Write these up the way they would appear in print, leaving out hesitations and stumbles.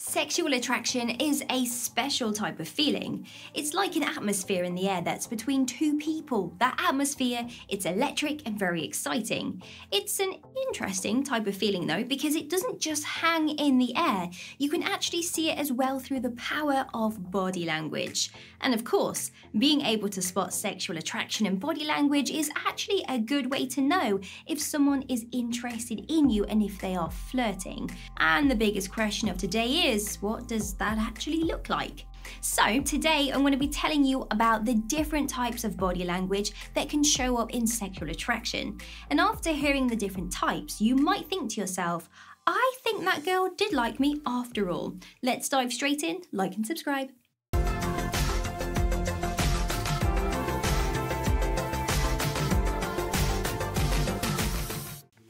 Sexual attraction is a special type of feeling. It's like an atmosphere in the air that's between two people. That atmosphere, it's electric and very exciting. It's an interesting type of feeling though, because it doesn't just hang in the air. You can actually see it as well through the power of body language. And of course, being able to spot sexual attraction in body language is actually a good way to know if someone is interested in you and if they are flirting. And the biggest question of today is, what does that actually look like? So today I'm going to be telling you about the different types of body language that can show up in sexual attraction. And after hearing the different types, you might think to yourself, I think that girl did like me after all. Let's dive straight in, like and subscribe.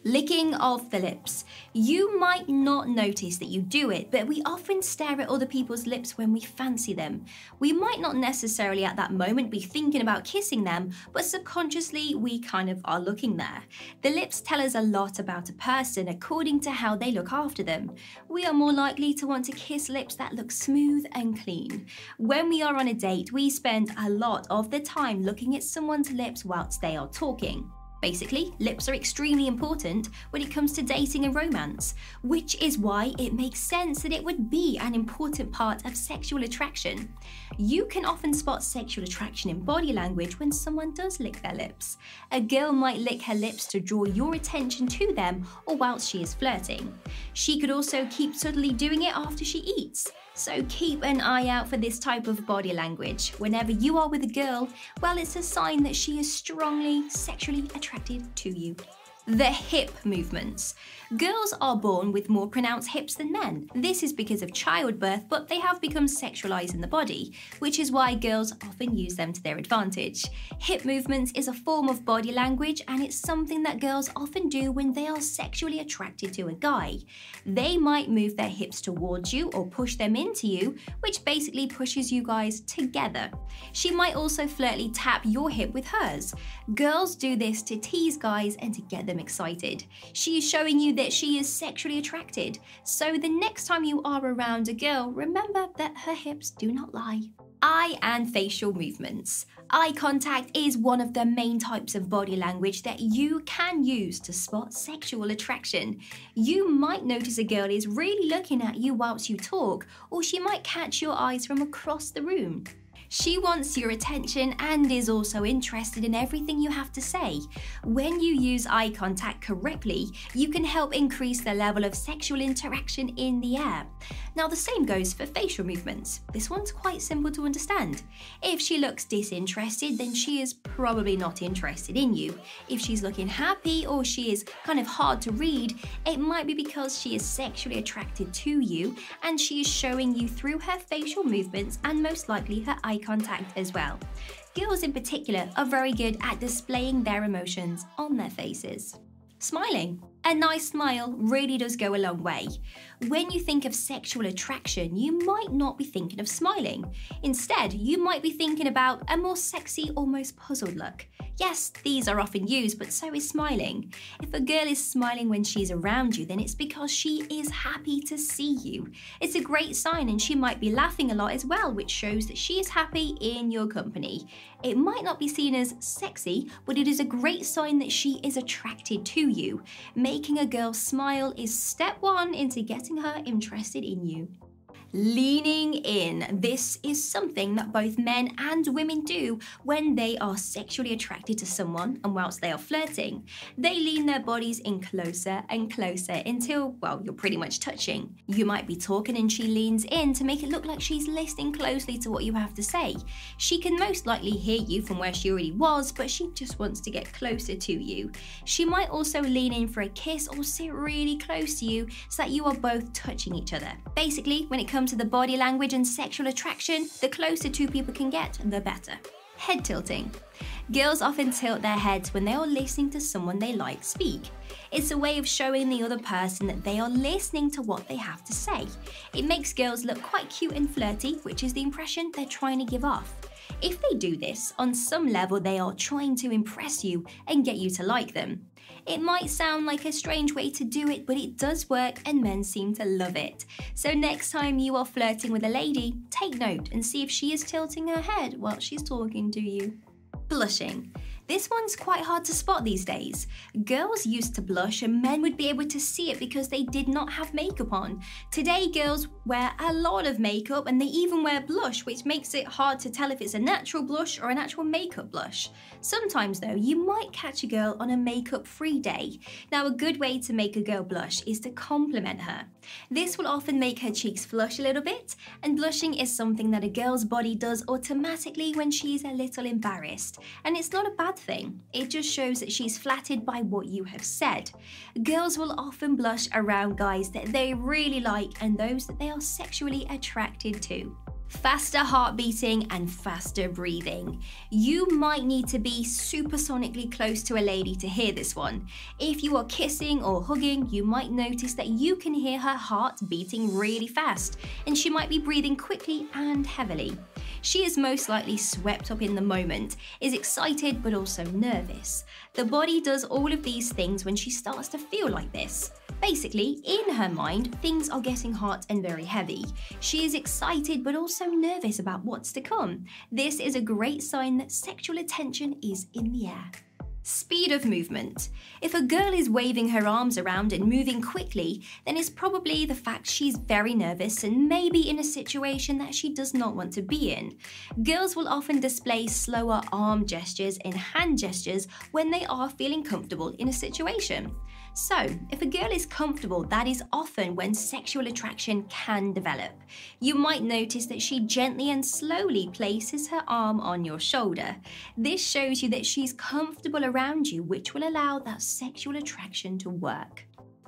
Licking of the lips. You might not notice that you do it, but we often stare at other people's lips when we fancy them. We might not necessarily at that moment be thinking about kissing them, but subconsciously we kind of are looking there. The lips tell us a lot about a person according to how they look after them. We are more likely to want to kiss lips that look smooth and clean. When we are on a date, we spend a lot of the time looking at someone's lips whilst they are talking. Basically, lips are extremely important when it comes to dating and romance, which is why it makes sense that it would be an important part of sexual attraction. You can often spot sexual attraction in body language when someone does lick their lips. A girl might lick her lips to draw your attention to them or whilst she is flirting. She could also keep subtly doing it after she eats. So keep an eye out for this type of body language. Whenever you are with a girl, well, it's a sign that she is strongly sexually attracted to you. The hip movements. Girls are born with more pronounced hips than men. This is because of childbirth, but they have become sexualized in the body, which is why girls often use them to their advantage. Hip movements is a form of body language, and it's something that girls often do when they are sexually attracted to a guy. They might move their hips towards you or push them into you, which basically pushes you guys together. She might also flirtily tap your hip with hers. Girls do this to tease guys and to get them excited. She is showing you that she is sexually attracted. So the next time you are around a girl, remember that her hips do not lie. Eye and facial movements. Eye contact is one of the main types of body language that you can use to spot sexual attraction. You might notice a girl is really looking at you whilst you talk, or she might catch your eyes from across the room. She wants your attention and is also interested in everything you have to say. When you use eye contact correctly, you can help increase the level of sexual interaction in the air. Now the same goes for facial movements. This one's quite simple to understand. If she looks disinterested, then she is probably not interested in you. If she's looking happy or she is kind of hard to read, it might be because she is sexually attracted to you and she is showing you through her facial movements and most likely her eye contact as well. Girls in particular are very good at displaying their emotions on their faces. Smiling. A nice smile really does go a long way. When you think of sexual attraction, you might not be thinking of smiling. Instead, you might be thinking about a more sexy, almost puzzled look. Yes, these are often used, but so is smiling. If a girl is smiling when she's around you, then it's because she is happy to see you. It's a great sign, and she might be laughing a lot as well, which shows that she is happy in your company. It might not be seen as sexy, but it is a great sign that she is attracted to you. Making a girl smile is step one into getting her interested in you. Leaning in. This is something that both men and women do when they are sexually attracted to someone and whilst they are flirting. They lean their bodies in closer and closer until, well, you're pretty much touching. You might be talking and she leans in to make it look like she's listening closely to what you have to say. She can most likely hear you from where she already was, but she just wants to get closer to you. She might also lean in for a kiss or sit really close to you so that you are both touching each other. Basically, when it comes to the body language and sexual attraction, the closer two people can get, the better. Head tilting. Girls often tilt their heads when they are listening to someone they like speak. It's a way of showing the other person that they are listening to what they have to say. It makes girls look quite cute and flirty, which is the impression they're trying to give off. If they do this, on some level they are trying to impress you and get you to like them. It might sound like a strange way to do it, but it does work and men seem to love it. So next time you are flirting with a lady, take note and see if she is tilting her head while she's talking to you. Blushing. This one's quite hard to spot these days. Girls used to blush and men would be able to see it because they did not have makeup on. Today, girls wear a lot of makeup and they even wear blush, which makes it hard to tell if it's a natural blush or an actual makeup blush. Sometimes though, you might catch a girl on a makeup-free day. Now, a good way to make a girl blush is to compliment her. This will often make her cheeks flush a little bit, and blushing is something that a girl's body does automatically when she's a little embarrassed. And it's not a bad thing. It just shows that she's flattered by what you have said. Girls will often blush around guys that they really like and those that they are sexually attracted to. Faster heart beating and faster breathing. You might need to be supersonically close to a lady to hear this one. If you are kissing or hugging, you might notice that you can hear her heart beating really fast, and she might be breathing quickly and heavily. She is most likely swept up in the moment, is excited but also nervous. The body does all of these things when she starts to feel like this. Basically, in her mind, things are getting hot and very heavy. She is excited but also nervous about what's to come. This is a great sign that sexual attention is in the air. Speed of movement. If a girl is waving her arms around and moving quickly, then it's probably the fact she's very nervous and maybe in a situation that she does not want to be in. Girls will often display slower arm gestures and hand gestures when they are feeling comfortable in a situation. So, if a girl is comfortable, that is often when sexual attraction can develop. You might notice that she gently and slowly places her arm on your shoulder. This shows you that she's comfortable around you, which will allow that sexual attraction to work.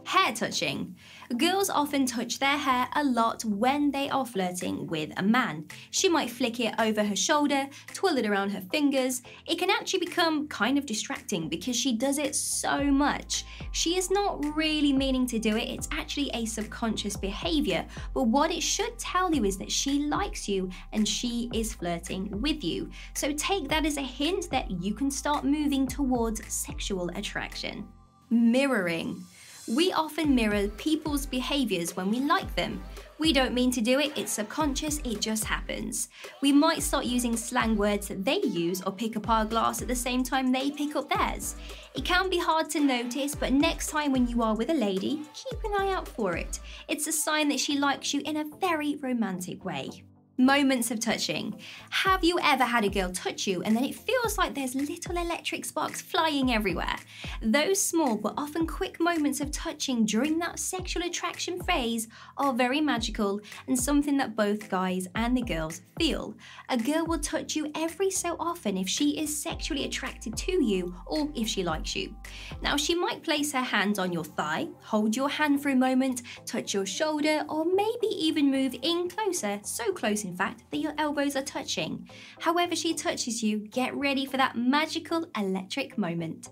Hair touching. Girls often touch their hair a lot when they are flirting with a man. She might flick it over her shoulder, twirl it around her fingers. It can actually become kind of distracting because she does it so much. She is not really meaning to do it, it's actually a subconscious behavior, but what it should tell you is that she likes you and she is flirting with you. So take that as a hint that you can start moving towards sexual attraction. Mirroring. We often mirror people's behaviors when we like them. We don't mean to do it, it's subconscious, it just happens. We might start using slang words that they use or pick up our glass at the same time they pick up theirs. It can be hard to notice, but next time when you are with a lady, keep an eye out for it. It's a sign that she likes you in a very romantic way. Moments of touching. Have you ever had a girl touch you and then it feels like there's little electric sparks flying everywhere? Those small but often quick moments of touching during that sexual attraction phase are very magical and something that both guys and the girls feel. A girl will touch you every so often if she is sexually attracted to you or if she likes you. Now, she might place her hand on your thigh, hold your hand for a moment, touch your shoulder, or maybe even move in closer, so close in fact that your elbows are touching. However she touches you, get ready for that magical electric moment.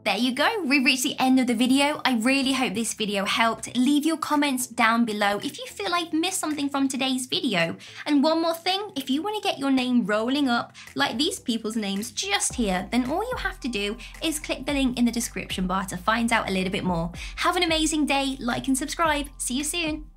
There you go, we've reached the end of the video. I really hope this video helped. Leave your comments down below if you feel I've missed something from today's video. And one more thing, if you want to get your name rolling up like these people's names just here, then all you have to do is click the link in the description bar to find out a little bit more. Have an amazing day, like and subscribe. See you soon.